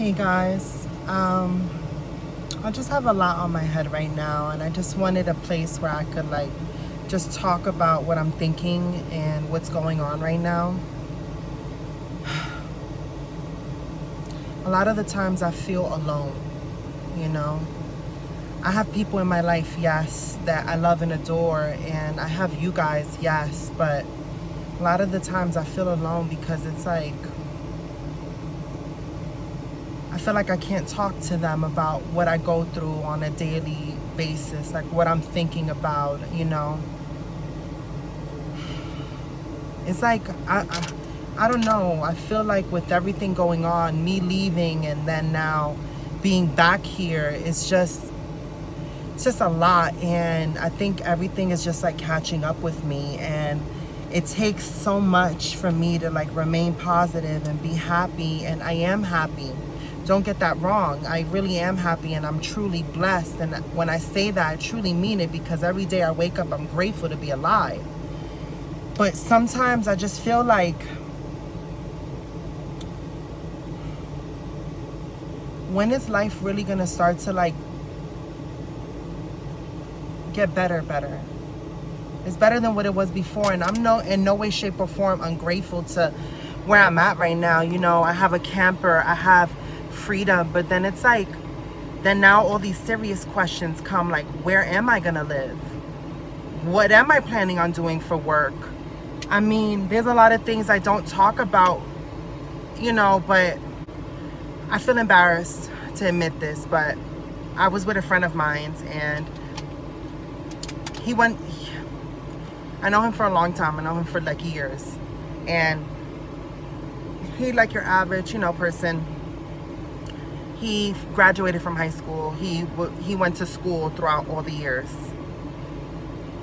Hey guys, I just have a lot on my head right now, and I just wanted a place where I could just talk about what I'm thinking and what's going on right now. A lot of the times I feel alone, you know. I have people in my life, yes, that I love and adore, and I have you guys, yes, but a lot of the times I feel alone because it's like I feel like I can't talk to them about what I go through on a daily basis, like what I'm thinking about, you know. It's like, I don't know. I feel like with everything going on, me leaving and then now being back here, it's just a lot. And I think everything is just like catching up with me. And it takes so much for me to like remain positive and be happy. And I am happy. Don't get that wrong. I really am happy and I'm truly blessed. And when I say that, I truly mean it, because every day I wake up, I'm grateful to be alive. But sometimes I just feel like when is life really gonna start to like get better? It's better than what it was before. And I'm in no way, shape, or form ungrateful to where I'm at right now. You know, I have a camper, I have freedom, but then it's like, then now all these serious questions come, like, where am I gonna live? What am I planning on doing for work? I mean, there's a lot of things I don't talk about, you know, but I feel embarrassed to admit this, but I was with a friend of mine, and I know him for a long time. I know him for like years, and he, like your average, you know, person. He graduated from high school. He went to school throughout all the years.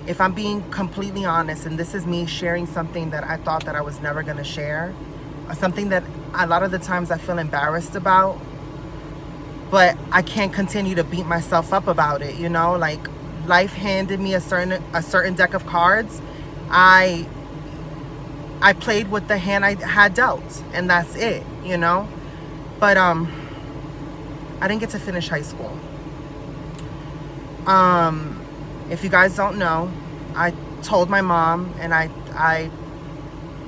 If I'm being completely honest, and this is me sharing something that I thought that I was never gonna share, something that a lot of the times I feel embarrassed about, but I can't continue to beat myself up about it, you know? Like, life handed me a certain deck of cards. I played with the hand I had dealt, and that's it, you know? But I didn't get to finish high school. If you guys don't know, I told my mom, and I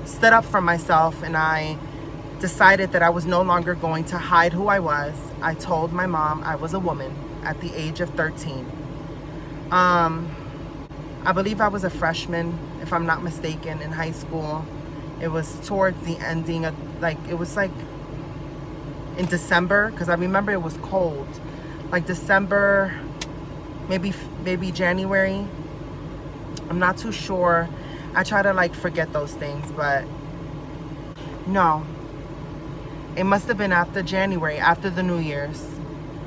stood up for myself, and I decided that I was no longer going to hide who I was. I told my mom I was a woman at the age of 13. I believe I was a freshman, if I'm not mistaken, in high school. It was towards the ending of, like, it was like in December, because I remember it was cold, like December, maybe January. I'm not too sure. I try to like forget those things, but no, it must have been after January, after the New Year's.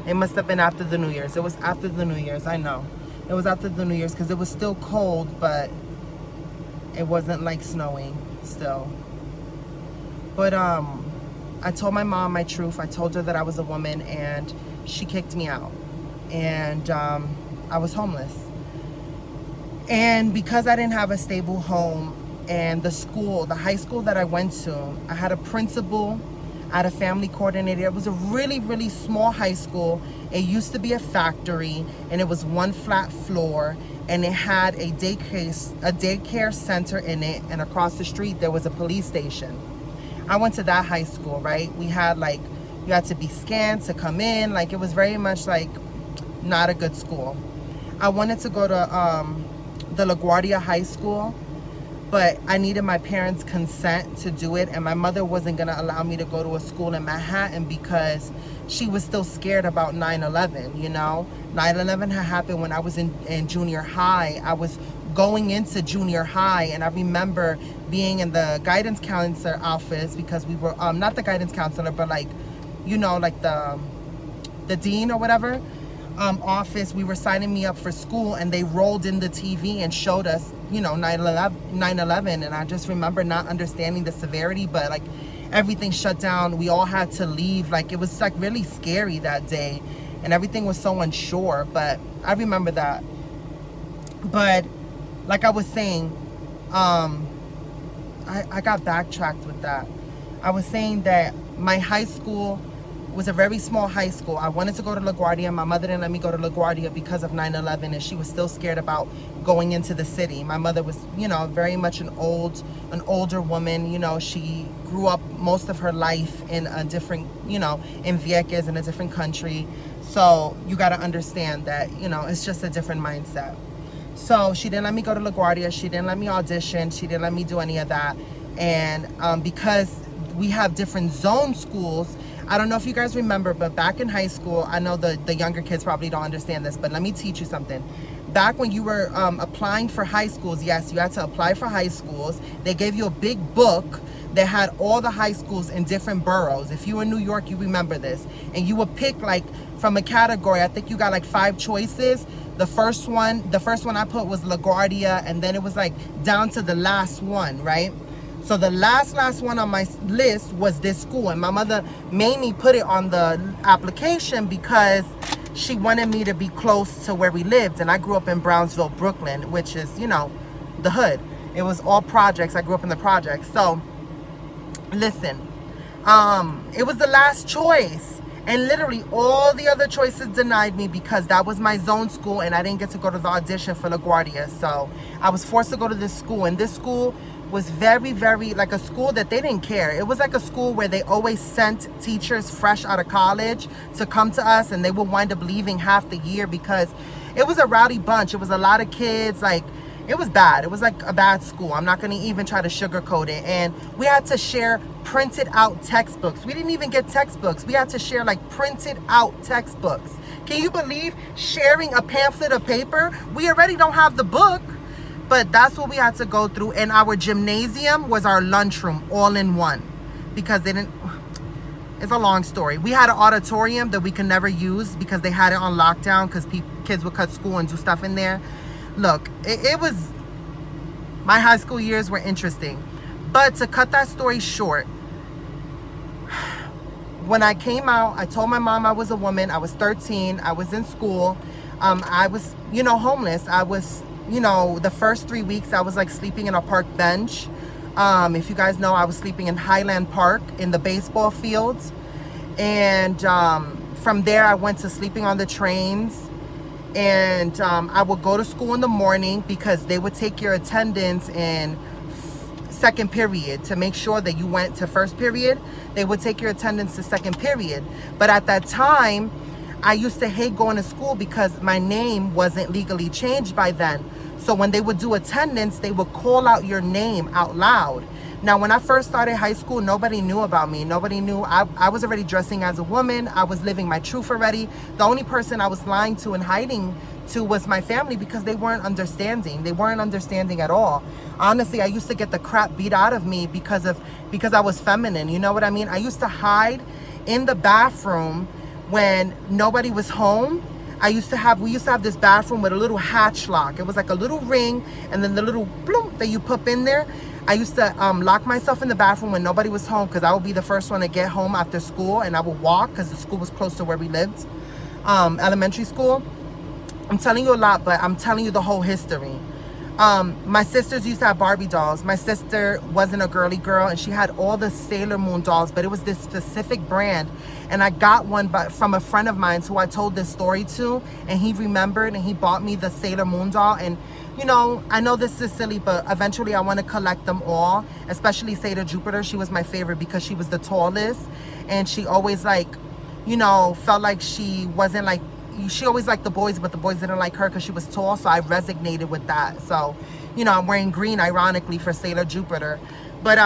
It must have been after the New Year's. It was after the New Year's, I know. It was after the New Year's, because it was still cold, but it wasn't like snowing still. But I told my mom my truth. I told her that I was a woman, and she kicked me out. And I was homeless. And because I didn't have a stable home, and the high school that I went to, I had a principal, I had a family coordinator. It was a really, really small high school. It used to be a factory, and it was one flat floor, and it had a daycare center in it, and across the street there was a police station. I went to that high school, right? We had like, you had to be scanned to come in. Like, it was very much like not a good school. I wanted to go to the LaGuardia High School, but I needed my parents' consent to do it, and my mother wasn't gonna allow me to go to a school in Manhattan because she was still scared about 9/11, you know? 9/11 had happened when I was in junior high. I was going into junior high, and I remember being in the guidance counselor office, because we were, not the guidance counselor, but like, you know, like the dean or whatever, office. We were signing me up for school, and they rolled in the TV and showed us, you know, 9/11, and I just remember not understanding the severity, but like everything shut down. We all had to leave. Like, it was like really scary that day, and everything was so unsure, but I remember that. But like I was saying, I got backtracked with that. I was saying that my high school was a very small high school. I wanted to go to LaGuardia. My mother didn't let me go to LaGuardia because of 9/11, and she was still scared about going into the city. My mother was, you know, very much an older woman. You know, she grew up most of her life in a different, you know, in Vieques, in a different country. So you got to understand that, you know, it's just a different mindset. So she didn't let me go to LaGuardia. She didn't let me audition. She didn't let me do any of that. And because we have different zone schools, I don't know if you guys remember, but back in high school, I know the younger kids probably don't understand this, but let me teach you something. Back when you were applying for high schools, yes, you had to apply for high schools. They gave you a big book that had all the high schools in different boroughs. If you were in New York, you remember this. And you would pick like from a category, I think you got like 5 choices. The first one I put was LaGuardia, and then it was like down to the last one, right? So the last one on my list was this school, and my mother made me put it on the application because she wanted me to be close to where we lived. And I grew up in Brownsville, Brooklyn, which is, you know, the hood. It was all projects. I grew up in the projects. So listen, it was the last choice, and literally all the other choices denied me because that was my zone school, and I didn't get to go to the audition for LaGuardia. So I was forced to go to this school, and this school was very, very like a school that they didn't care. It was like a school where they always sent teachers fresh out of college to come to us, and they would wind up leaving half the year because it was a rowdy bunch. It was a lot of kids. Like, it was bad. It was like a bad school. I'm not going to even try to sugarcoat it. And we had to share printed out textbooks. We didn't even get textbooks. We had to share like printed out textbooks. Can you believe sharing a pamphlet of paper? We already don't have the book. But that's what we had to go through. And our gymnasium was our lunchroom all in one because they didn't, it's a long story. We had an auditorium that we could never use because they had it on lockdown because kids would cut school and do stuff in there. Look, it was, my high school years were interesting. But to cut that story short, when I came out, I told my mom I was a woman. I was 13. I was in school. I was, you know, homeless. I was, you know, the first 3 weeks I was like sleeping in a park bench. If you guys know, I was sleeping in Highland Park in the baseball fields. And from there I went to sleeping on the trains. And I would go to school in the morning because they would take your attendance in second period to make sure that you went to first period. They would take your attendance to second period. But at that time, I used to hate going to school because my name wasn't legally changed by then. So when they would do attendance, they would call out your name out loud. Now, when I first started high school, nobody knew about me. Nobody knew. I was already dressing as a woman. I was living my truth already. The only person I was lying to and hiding to was my family because they weren't understanding. They weren't understanding at all. Honestly, I used to get the crap beat out of me because I was feminine. You know what I mean? I used to hide in the bathroom when nobody was home. We used to have this bathroom with a little hatch lock. It was like a little ring and then the little bloom that you put in there. I used to lock myself in the bathroom when nobody was home because I would be the first one to get home after school, and I would walk because the school was close to where we lived, elementary school. I'm telling you a lot, but I'm telling you the whole history. My sisters used to have Barbie dolls. My sister wasn't a girly girl, and she had all the Sailor Moon dolls, but it was this specific brand. And I got one from a friend of mine who I told this story to, and he remembered, and he bought me the Sailor Moon doll. And, you know, I know this is silly, but eventually I want to collect them all, especially Sailor Jupiter. She was my favorite because she was the tallest, and she always, like, you know, felt like she wasn't like, she always liked the boys, but the boys didn't like her because she was tall, so I resonated with that. So, you know, I'm wearing green, ironically, for Sailor Jupiter. But,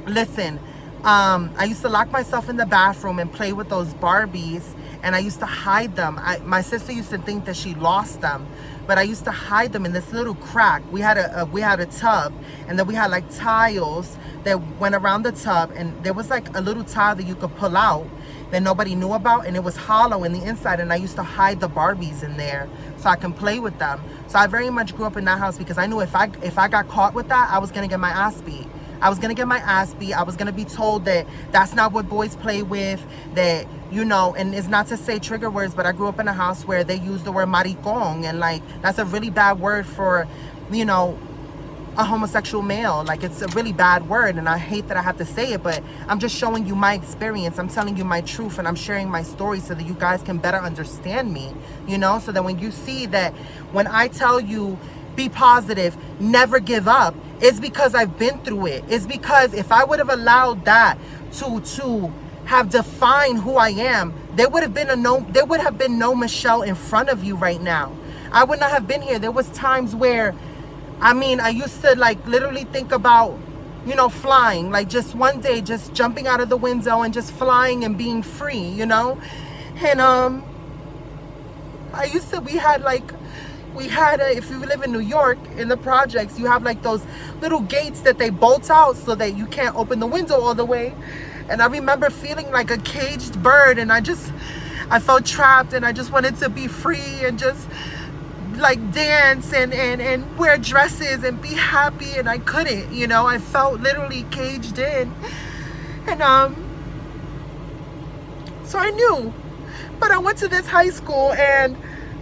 listen, I used to lock myself in the bathroom and play with those Barbies, and I used to hide them. My sister used to think that she lost them, but I used to hide them in this little crack. We had a tub, and then we had like tiles that went around the tub, and there was like a little tile that you could pull out that nobody knew about, and it was hollow in the inside, and I used to hide the Barbies in there so I can play with them. So I very much grew up in that house because I knew if I got caught with that, I was gonna get my ass beat. I was gonna get my ass beat. I was gonna be told that that's not what boys play with, that, you know, and it's not to say trigger words, but I grew up in a house where they use the word maricón, and like, that's a really bad word for, you know, a homosexual male. Like, it's a really bad word, and I hate that I have to say it, but I'm just showing you my experience. I'm telling you my truth, and I'm sharing my story so that you guys can better understand me, you know? So that when you see that when I tell you, be positive, never give up, it's because I've been through it. It's because if I would have allowed that to have defined who I am, there would have been no Michelle in front of you right now. I would not have been here. There was times where, I mean, I used to like literally think about, you know, flying, like just one day, just jumping out of the window and just flying and being free, you know? And if you live in New York, in the projects, you have like those little gates that they bolt out so that you can't open the window all the way. And I remember feeling like a caged bird, and I felt trapped, and I just wanted to be free and just like dance and wear dresses and be happy, and I couldn't, you know? I felt literally caged in. And so I knew. But I went to this high school, and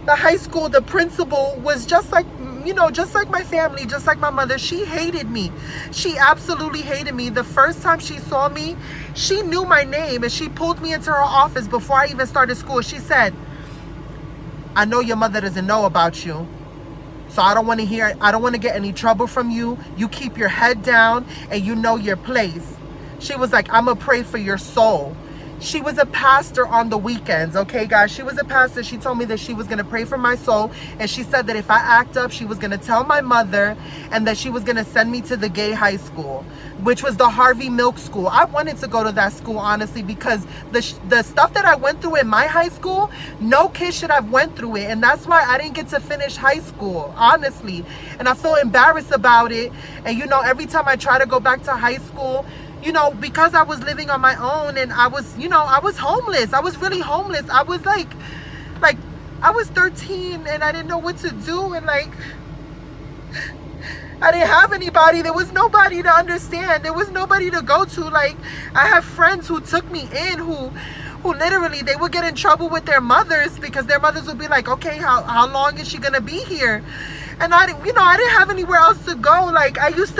the principal was just like, you know, just like my family, just like my mother. She hated me. She absolutely hated me. The first time she saw me, she knew my name, and she pulled me into her office before I even started school. She said, I know your mother doesn't know about you, so I don't want to get any trouble from you. You keep your head down, and you know your place. She was like, I'm gonna pray for your soul. She was a pastor on the weekends, okay, guys? She was a pastor. She told me that she was going to pray for my soul, and she said that if I act up, she was going to tell my mother, and that she was going to send me to the gay high school, which was the Harvey Milk School. I wanted to go to that school, honestly, because the stuff that I went through in my high school, no kid should have went through it, and that's why I didn't get to finish high school, honestly, and I feel embarrassed about it. And, you know, every time I try to go back to high school, you know, because I was living on my own, and I was, you know, I was homeless. I was really homeless. I was like I was 13, and I didn't know what to do, and like I didn't have anybody. There was nobody to understand. There was nobody to go to. Like, I have friends who took me in who literally, they would get in trouble with their mothers, because their mothers would be like, okay, how long is she gonna be here? And I didn't have anywhere else to go. Like, I used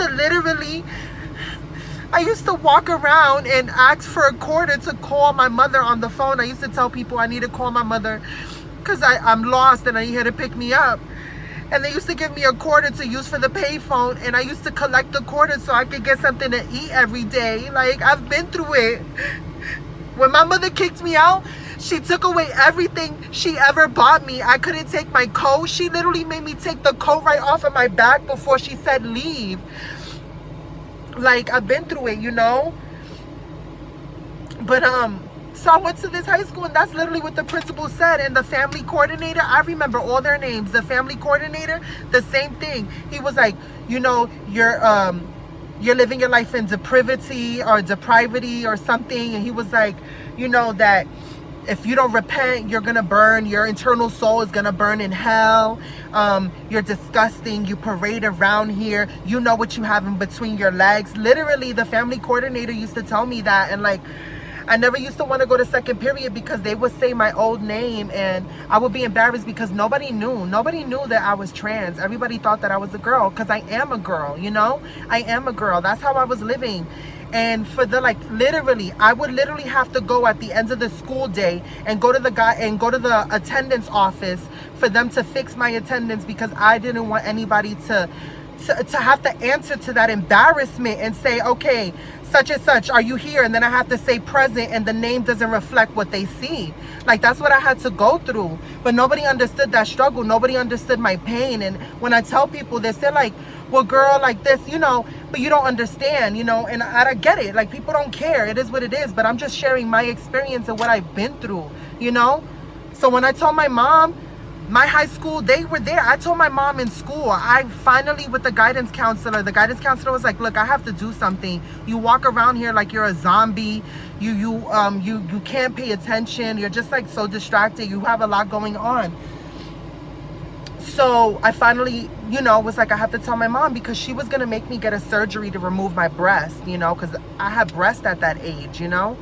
to walk around and ask for a quarter to call my mother on the phone. I used to tell people I need to call my mother because I'm lost and I need her to pick me up. And they used to give me a quarter to use for the payphone, and I used to collect the quarter so I could get something to eat every day. Like, I've been through it. When my mother kicked me out, she took away everything she ever bought me. I couldn't take my coat. She literally made me take the coat right off of my back before she said leave. Like, I've been through it, you know? But, so I went to this high school, and that's literally what the principal said. And the family coordinator, I remember all their names. The family coordinator, the same thing. He was like, you know, you're living your life in depravity or something. And he was like, you know, that if you don't repent, you're gonna burn. Your internal soul is gonna burn in hell. You're disgusting. You parade around here. You know what you have in between your legs. Literally, the family coordinator used to tell me that. And like, I never used to want to go to second period because they would say my old name, and I would be embarrassed because nobody knew. Nobody knew that I was trans. Everybody thought that I was a girl, because I am a girl, you know? I am a girl. That's how I was living. And for the, like, literally, I would literally have to go at the end of the school day and go to the attendance office for them to fix my attendance, because I didn't want anybody to have to answer to that embarrassment and say, okay, such and such, are you here? And then I have to say present, and the name doesn't reflect what they see. Like, that's what I had to go through. But nobody understood that struggle. Nobody understood my pain. And when I tell people this, they're like, well, girl, like this, you know, but you don't understand, you know, and I get it. Like, people don't care. It is what it is. But I'm just sharing my experience and what I've been through, you know? So when I told my mom, my high school, they were there. I told my mom in school, I finally, with the guidance counselor was like, look, I have to do something. You walk around here like you're a zombie. You can't pay attention. You're just like so distracted. You have a lot going on. So I finally, you know, was like, I have to tell my mom, because she was going to make me get a surgery to remove my breast, you know, because I had breast at that age, you know.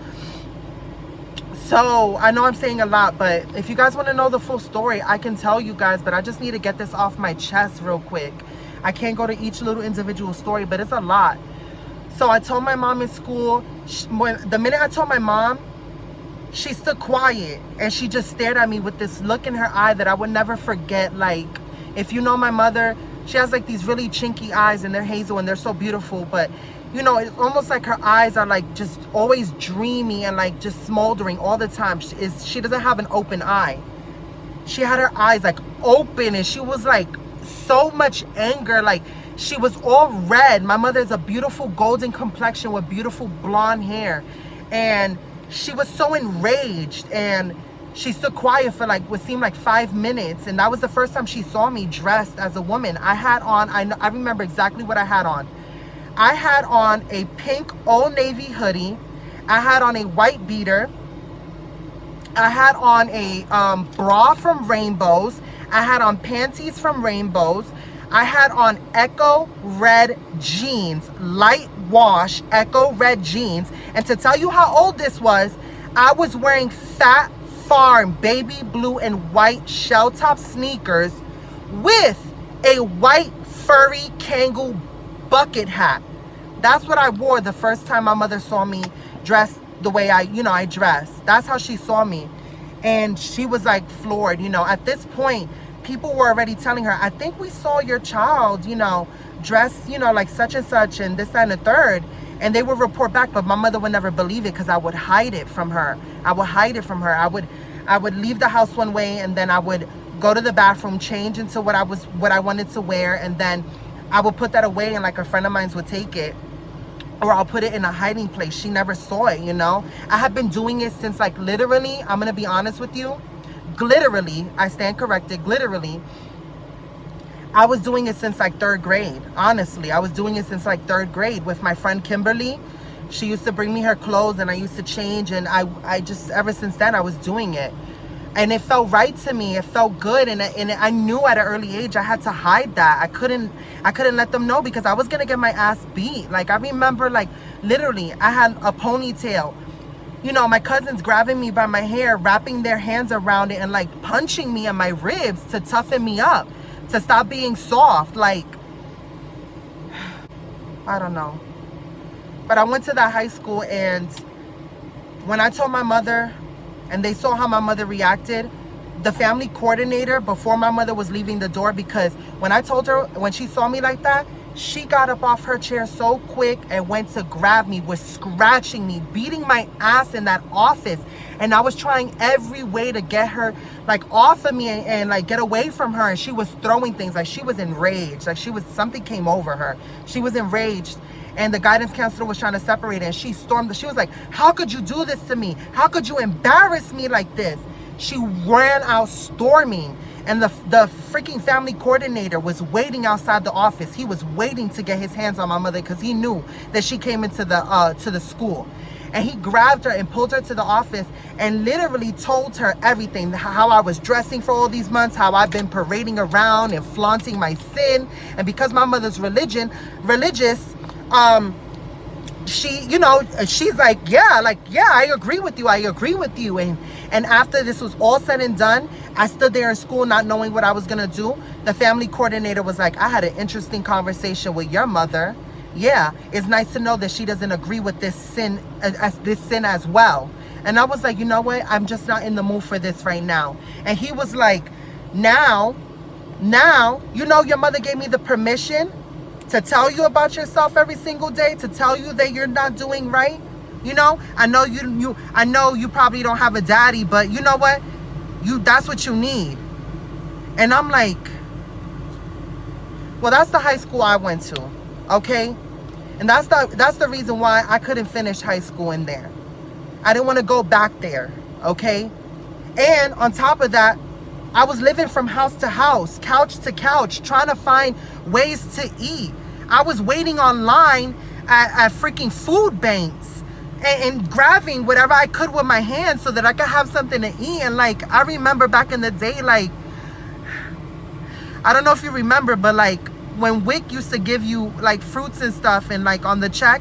So I know I'm saying a lot, but if you guys want to know the full story, I can tell you guys, but I just need to get this off my chest real quick. I can't go to each little individual story, but it's a lot. So I told my mom in school, the minute I told my mom, she stood quiet and she just stared at me with this look in her eye that I would never forget. Like, if you know my mother, she has like these really chinky eyes and they're hazel and they're so beautiful, but you know, it's almost like her eyes are like just always dreamy and like just smoldering all the time. She doesn't have an open eye. She had her eyes like open and she was like so much anger, like she was all red. My mother is a beautiful golden complexion with beautiful blonde hair, and she was so enraged, and she stood quiet for like what seemed like 5 minutes, and that was the first time she saw me dressed as a woman. I had on, I remember exactly what I had on. I had on a pink Old Navy hoodie. I had on a white beater. I had on a bra from Rainbows. I had on panties from Rainbows. I had on Echo red jeans, light wash Echo red jeans. And to tell you how old this was, I was wearing Fat Farm baby blue and white shell top sneakers with a white furry Kangol bucket hat. That's what I wore the first time my mother saw me dressed the way I dressed. That's how she saw me. And she was like floored. At this point, people were already telling her, I think we saw your child, dressed, like such and such and this, that, and the third. And they would report back, but my mother would never believe it because I would hide it from her. I would leave the house one way, and then I would go to the bathroom, change into what I wanted to wear, and then I would put that away, and like a friend of mine would take it, or I'll put it in a hiding place. She never saw it, I have been doing it since, like, literally, I'm gonna be honest with you, Glitterlly, I stand corrected, Glitterlly, I was doing it since like 3rd grade. Honestly, I was doing it since like 3rd grade with my friend Kimberly. She used to bring me her clothes and I used to change, and I just, ever since then, I was doing it. And it felt right to me. It felt good, and I knew at an early age I had to hide that. I couldn't let them know because I was gonna get my ass beat. Like, I remember, like, literally, I had a ponytail. My cousins grabbing me by my hair, wrapping their hands around it and like punching me in my ribs to toughen me up, to stop being soft. Like, I don't know. But I went to that high school, and when I told my mother and they saw how my mother reacted, the family coordinator, before my mother was leaving the door, because when I told her, when she saw me like that, she got up off her chair so quick and went to grab me, was scratching me, beating my ass in that office. And I was trying every way to get her like off of me and like get away from her. And she was throwing things, like she was enraged. Like something came over her. She was enraged. And the guidance counselor was trying to separate her, and she stormed. She was like, how could you do this to me? How could you embarrass me like this? She ran out storming. And the freaking family coordinator was waiting outside the office. He was waiting to get his hands on my mother because he knew that she came into the school. And he grabbed her and pulled her to the office and literally told her everything, how I was dressing for all these months, how I've been parading around and flaunting my sin. And because my mother's religious, she, she's like, yeah, I agree with you. And after this was all said and done, I stood there in school not knowing what I was going to do. The family coordinator was like, I had an interesting conversation with your mother. Yeah, it's nice to know that she doesn't agree with this sin as well. And I was like, you know what? I'm just not in the mood for this right now. And he was like, now, your mother gave me the permission to tell you about yourself every single day, to tell you that you're not doing right. I know you probably don't have a daddy, but you know what? That's what you need. And I'm like, well, that's the high school I went to, okay? And that's the reason why I couldn't finish high school in there. I didn't want to go back there, okay? And on top of that, I was living from house to house, couch to couch, trying to find ways to eat. I was waiting online at freaking food banks and grabbing whatever I could with my hands so that I could have something to eat. And like, I remember back in the day, like, I don't know if you remember, but like when WIC used to give you like fruits and stuff, and like on the check,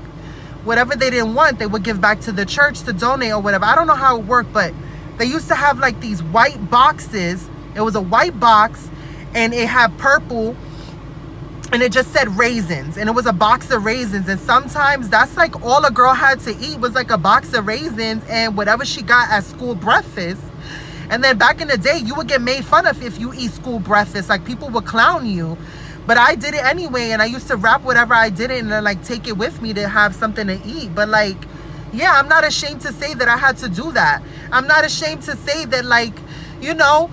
whatever they didn't want, they would give back to the church to donate or whatever. I don't know how it worked, but they used to have like these white boxes. It was a white box and it had purple and it just said raisins, and it was a box of raisins, and sometimes that's like all a girl had to eat was like a box of raisins and whatever she got at school breakfast. And then back in the day, you would get made fun of if you eat school breakfast. Like, people would clown you. But I did it anyway, and I used to wrap whatever I did in and then, like, take it with me to have something to eat. But, like, yeah, I'm not ashamed to say that I had to do that. I'm not ashamed to say that, like, you know,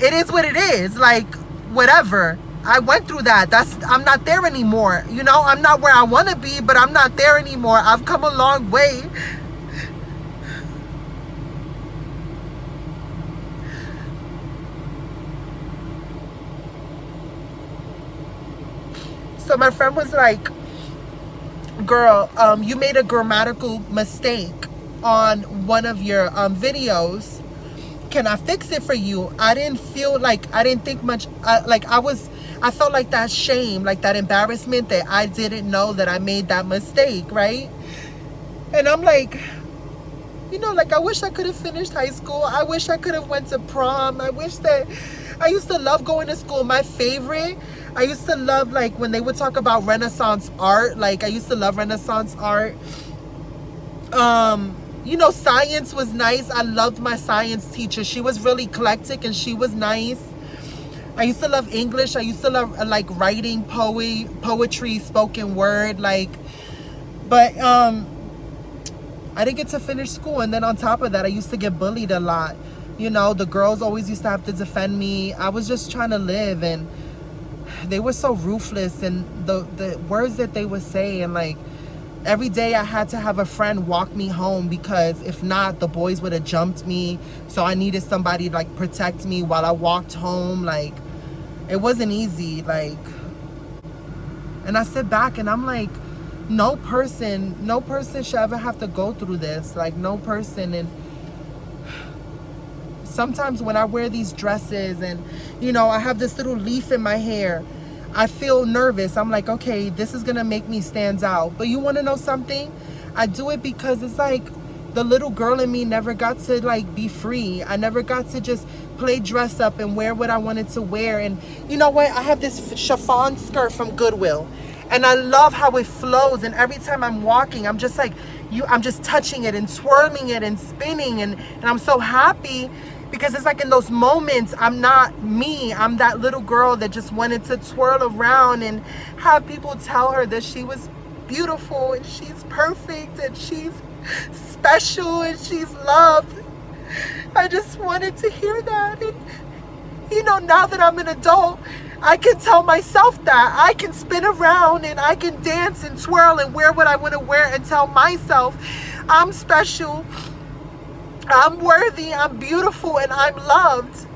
it is what it is. Like, whatever. I went through that. I'm not there anymore. You know, I'm not where I want to be, but I'm not there anymore. I've come a long way. So my friend was like, girl, you made a grammatical mistake on one of your videos. Can I fix it for you? I didn't feel like, I didn't think much, I felt like that shame, like that embarrassment that I didn't know that I made that mistake, right? And I'm like, you know, like, I wish I could have finished high school. I wish I could have went to prom. I wish that, I used to love going to school. My favorite, I used to love, like, when they would talk about Renaissance art, like, I used to love Renaissance art. You know, science was nice. I loved my science teacher. She was really eclectic and she was nice. I used to love English. I used to love, like, writing, poetry, spoken word, like, but, I didn't get to finish school. And then on top of that, I used to get bullied a lot. You know, the girls always used to have to defend me. I was just trying to live, and they were so ruthless, and the words that they would say, and like every day I had to have a friend walk me home, because if not, the boys would have jumped me. So I needed somebody to like protect me while I walked home. Like, it wasn't easy. Like, and I sit back and I'm like, no person should ever have to go through this. Like, no person. And sometimes when I wear these dresses and, you know, I have this little leaf in my hair, I feel nervous. I'm like, okay, this is gonna make me stand out. But you wanna know something? I do it because it's like the little girl in me never got to like be free. I never got to just play dress up and wear what I wanted to wear. And you know what? I have this chiffon skirt from Goodwill, and I love how it flows. And every time I'm walking, I'm just like, I'm just touching it and twirling it and spinning, and I'm so happy. Because it's like in those moments, I'm not me. I'm that little girl that just wanted to twirl around and have people tell her that she was beautiful and she's perfect and she's special and she's loved. I just wanted to hear that. And, you know, now that I'm an adult, I can tell myself that. I can spin around and I can dance and twirl and wear what I want to wear and tell myself I'm special, I'm worthy, I'm beautiful, and I'm loved,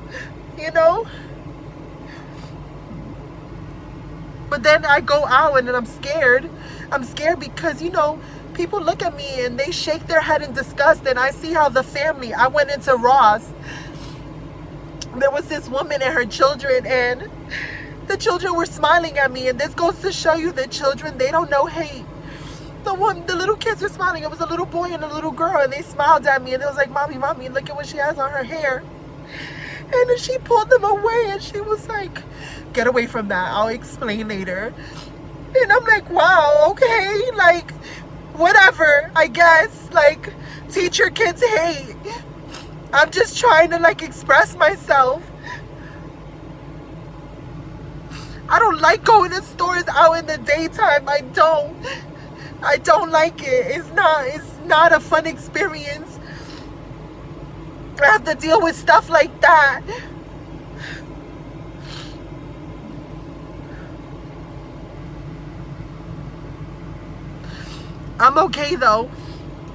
you know? But then I go out and then I'm scared. I'm scared because, you know, people look at me and they shake their head in disgust, and I see how the family, I went into Ross. There was this woman and her children, and the children were smiling at me, and this goes to show you that children, they don't know hate. The little kids were smiling. It was a little boy and a little girl, and they smiled at me, and it was like, mommy, look at what she has on her hair. And then she pulled them away, and she was like, get away from that, I'll explain later. And I'm like, wow, okay, like, whatever, I guess, like, teach your kids hate. I'm just trying to like express myself. I don't like going to stores out in the daytime. I don't like it. It's not a fun experience. I have to deal with stuff like that. I'm okay though,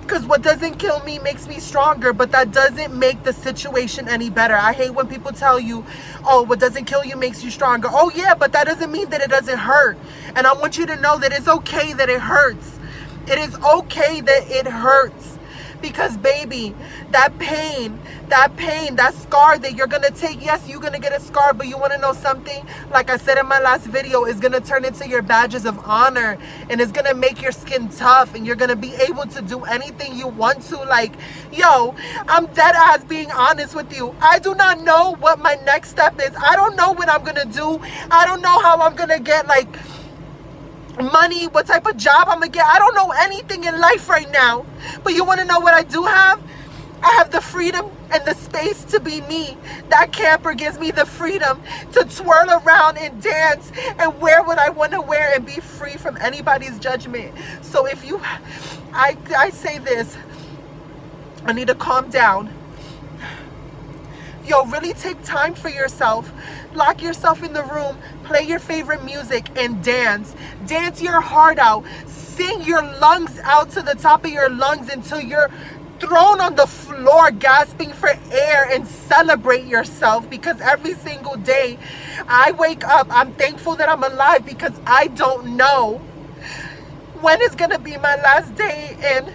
because what doesn't kill me makes me stronger, but that doesn't make the situation any better. I hate when people tell you, oh, what doesn't kill you makes you stronger. Oh yeah, but that doesn't mean that it doesn't hurt. And I want you to know that it's okay that it hurts. It is okay that it hurts, Because baby, that pain, that scar that you're gonna take, yes, you're gonna get a scar, but you wanna know something? Like I said in my last video, it's gonna turn into your badges of honor, and it's gonna make your skin tough, and you're gonna be able to do anything you want to. Like, yo, I'm dead ass being honest with you. I do not know what my next step is. I don't know what I'm gonna do. I don't know how I'm gonna get like money, what type of job I'm gonna get. I don't know anything in life right now. But you want to know what I do have? I have the freedom and the space to be me. That camper gives me the freedom to twirl around and dance and wear what I want to wear and be free from anybody's judgment. So if you, I say this, I need to calm down. Yo, really take time for yourself. Lock yourself in the room, play your favorite music, and dance. Dance your heart out. Sing your lungs out to the top of your lungs until you're thrown on the floor gasping for air, and celebrate yourself. Because every single day I wake up, I'm thankful that I'm alive, because I don't know when is gonna be my last day. And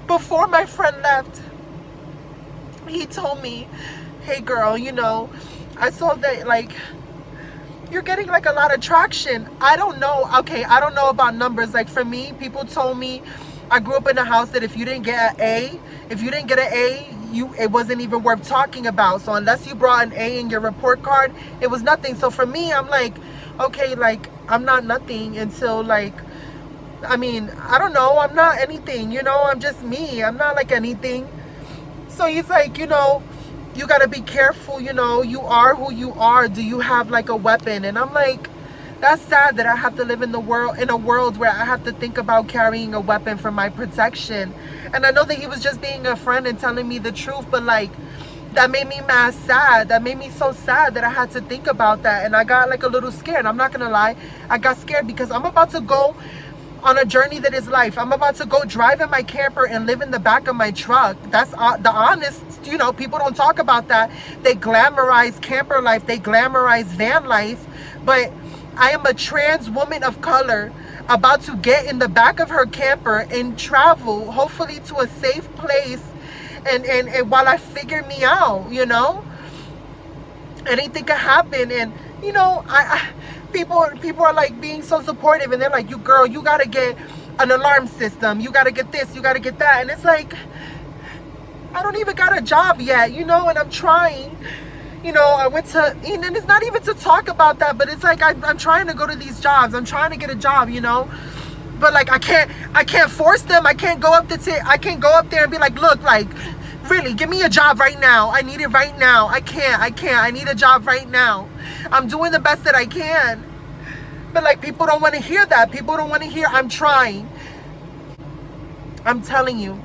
before my friend left, he told me, hey girl, you know, I saw that like you're getting like a lot of traction. I don't know. Okay, I don't know about numbers. Like for me, people told me, I grew up in a house that if you didn't get an A, it wasn't even worth talking about. So unless you brought an A in your report card, it was nothing. So for me, I'm like, okay, like I'm not nothing until like, I mean, I don't know. I'm not anything, you know, I'm just me. I'm not like anything. So he's like, you know, you got to be careful, you know, you are who you are. Do you have like a weapon? And I'm like, that's sad that I have to live in a world where I have to think about carrying a weapon for my protection. And I know that he was just being a friend and telling me the truth, but like, that made me mad sad. That made me so sad that I had to think about that. And I got like a little scared. I'm not going to lie. I got scared because I'm about to go on a journey that is life. I'm about to go drive in my camper and live in the back of my truck. That's the honest, you know, people don't talk about that. They glamorize camper life. They glamorize van life. But I am a trans woman of color about to get in the back of her camper and travel, hopefully to a safe place. And while I figure me out, you know, anything can happen. And, you know, people are like being so supportive, and they're like, you girl, you got to get an alarm system. You got to get this, you got to get that. And it's like, I don't even got a job yet, you know, and I'm trying. You know, I went to, and it's not even to talk about that, but it's like I'm trying to go to these jobs. I'm trying to get a job, you know. But like I can't force them. I can't go up there and be like, look, like, really, give me a job right now. I need it right now. I can't. I need a job right now. I'm doing the best that I can. But like, people don't want to hear that. People don't want to hear I'm trying. I'm telling you,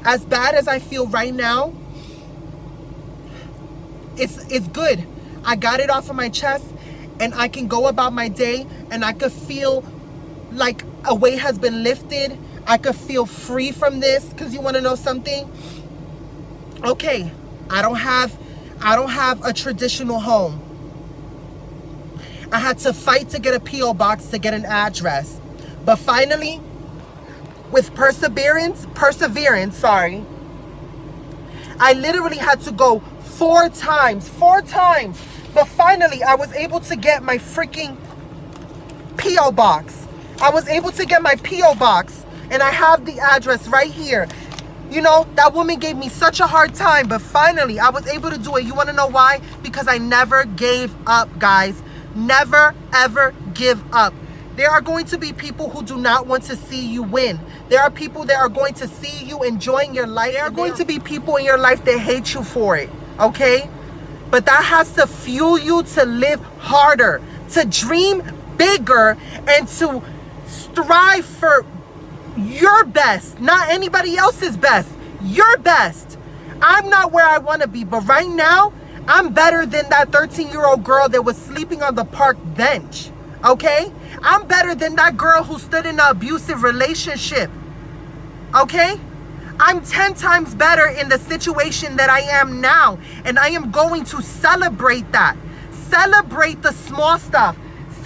as bad as I feel right now, it's good. I got it off of my chest, and I can go about my day, and I could feel like a weight has been lifted. I could feel free from this. Because you want to know something? Okay, I don't have a traditional home. I had to fight to get a P.O. box, to get an address. But finally, with perseverance, sorry, I literally had to go 4 times. But finally, I was able to get my freaking P.O. box. I was able to get my P.O. box, and I have the address right here. You know, that woman gave me such a hard time, but finally I was able to do it. You want to know why? Because I never gave up, guys. Never, ever give up. There are going to be people who do not want to see you win. There are people that are going to see you enjoying your life. There are going to be people in your life that hate you for it, okay? But that has to fuel you to live harder, to dream bigger, and to strive for your best, not anybody else's best, your best. I'm not where I want to be, but right now, I'm better than that 13-year-old girl that was sleeping on the park bench, okay? I'm better than that girl who stood in an abusive relationship, okay? I'm 10 times better in the situation that I am now, and I am going to celebrate that. Celebrate the small stuff.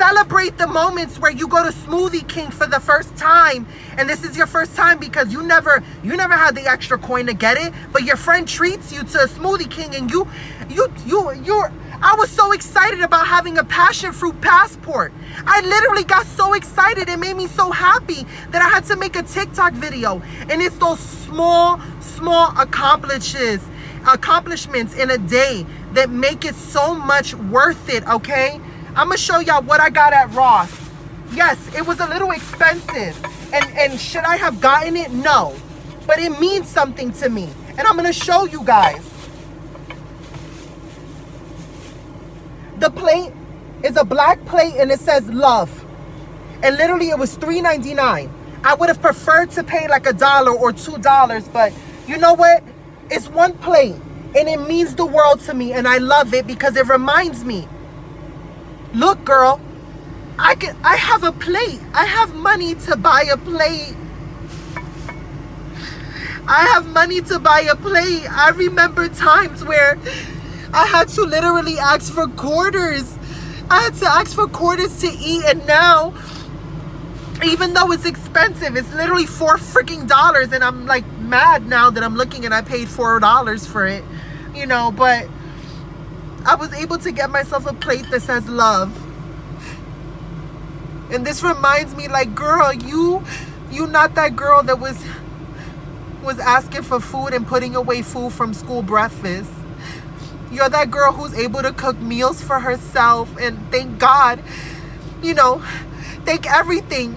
Celebrate the moments where you go to Smoothie King for the first time, and this is your first time because you never had the extra coin to get it, but your friend treats you to a Smoothie King, and I was so excited about having a passion fruit passport. I literally got so excited. It made me so happy that I had to make a TikTok video. And it's those small accomplishments in a day that make it so much worth it, okay? I'm gonna show y'all what I got at Ross. Yes, it was a little expensive. And should I have gotten it? No. But it means something to me. And I'm gonna show you guys. The plate is a black plate and it says love. And literally it was $3.99. I would have preferred to pay like $1 or $2, but you know what? It's one plate and it means the world to me, and I love it because it reminds me, look girl, I have a plate. I have money to buy a plate. I have money to buy a plate. I remember times where I had to literally ask for quarters. I had to ask for quarters to eat, and now, even though it's expensive, it's literally $4 freaking, and I'm like mad now that I'm looking and I paid $4 for it, you know, but I was able to get myself a plate that says love. And this reminds me, like, girl, you not that girl that was asking for food and putting away food from school breakfast. You're that girl who's able to cook meals for herself, and thank God, you know, thank everything.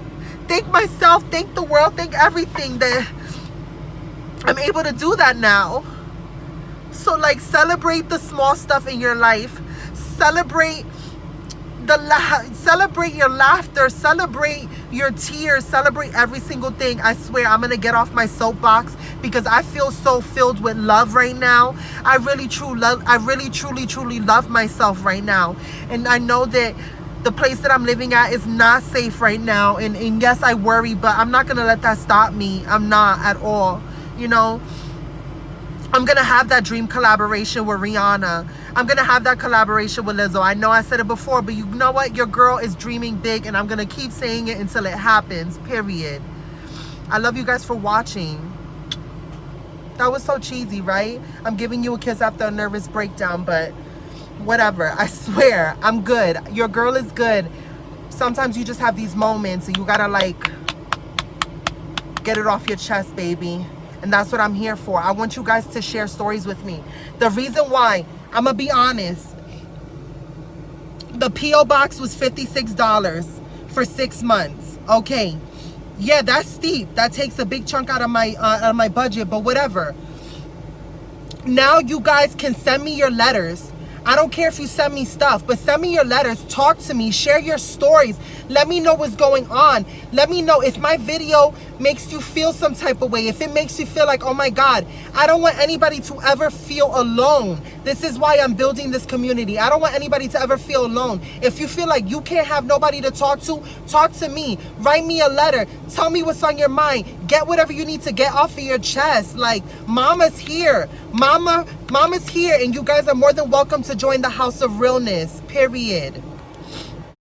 Thank myself, thank the world, thank everything that I'm able to do that now. So, like, celebrate the small stuff in your life. Celebrate celebrate your laughter, celebrate your tears, celebrate every single thing. I swear I'm gonna get off my soapbox because I feel so filled with love right now. I really truly love myself right now, and I know that the place that I'm living at is not safe right now, and yes, I worry, but I'm not gonna let that stop me. I'm not at all, you know. I'm gonna have that dream collaboration with Rihanna. I'm gonna have that collaboration with Lizzo. I know I said it before, but you know what? Your girl is dreaming big, and I'm gonna keep saying it until it happens, period. I love you guys for watching. That was so cheesy, right? I'm giving you a kiss after a nervous breakdown, but whatever. I swear, I'm good. Your girl is good. Sometimes you just have these moments and you gotta, like, get it off your chest, baby. And that's what I'm here for. I want you guys to share stories with me. The reason why, I'm gonna be honest, the P.O. box was $56 for 6 months. Okay, yeah, that's steep. That takes a big chunk out of my budget, but whatever. Now you guys can send me your letters. I don't care if you send me stuff, but send me your letters, talk to me, share your stories. Let me know what's going on. Let me know if my video makes you feel some type of way, if it makes you feel like, oh my God, I don't want anybody to ever feel alone. This is why I'm building this community. I don't want anybody to ever feel alone. If you feel like you can't have nobody to talk to me. Write me a letter. Tell me what's on your mind. Get whatever you need to get off of your chest. Like, mama's here. Mama's here, and you guys are more than welcome to join the house of realness, period.